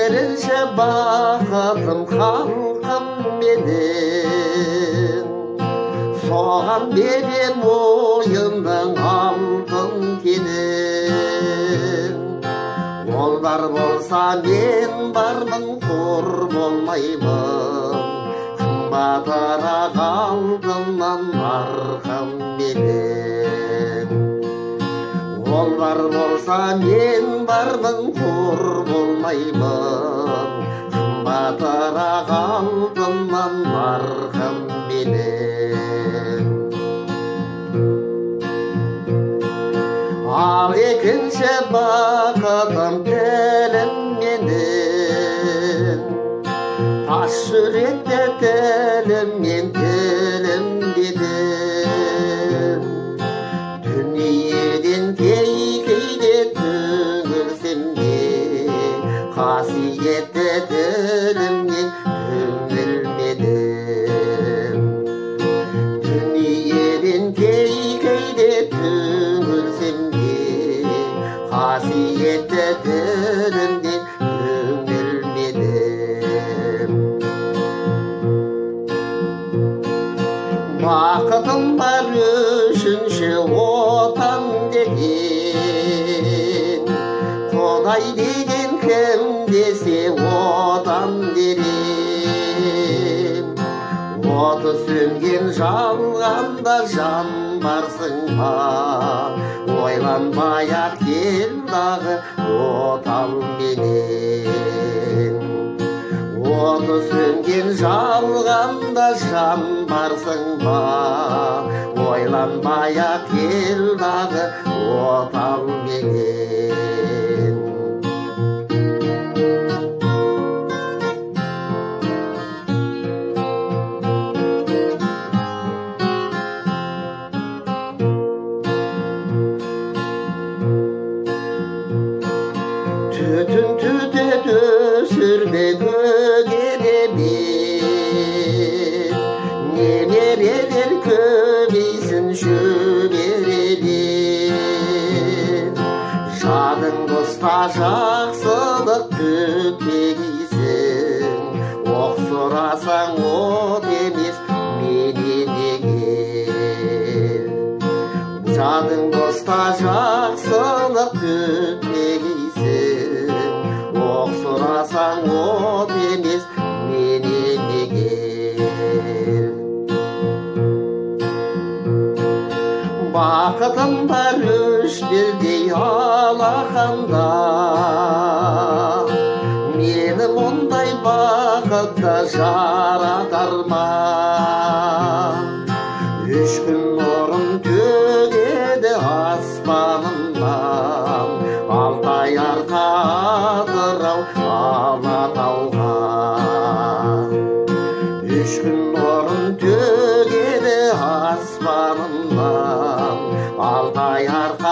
Birінші бақытым халқым менің, соған берем ойымның алтын кенін. Ол бар болса мен бармын, қор болмаймын, қымбатырақ алтыннан арқам менің. Ол бар болса мен бармын, қор болмаймын, қымбатырақ алтыннан арқам менің. Ал екінші бақытым тілім менің, тас жүректе тілім мен тілім дедім. Дүниеден кейде түңілсем де, қасиетті тілімнен түңілмедім. Дүниеден кейде түңілсем де, қасиетті тілімнен түңілмедім. Бақытым бар үшінші отан деген, Құдай деген кім десе отан дерем. Оты сөнген жалғанда жан барсың ба, ойланбай-ақ кел дағы отанменен. Оты сөнген жалғанда жан барсың ба, ойланбай-ақ кел дағы отанменен. Түтін түтет өсірме көгеребек, немерелер көбейсін шөберелер. Жадың құста жақсылық күтпегейсің, оқ сұрасаң от емес менен егер. Жадың құста жақсылық күтпегейсің, оқ сұрасаң от емес менен егер. Бақытым бар үш бірдей алақанда, мені мұндай бақытта жаратар ма? Үш күн нұрын төгеді аспанымнан, Алтай арқа адырау Алатауға. Үш күн нұрын төгеді аспанымнан, Алтай арқа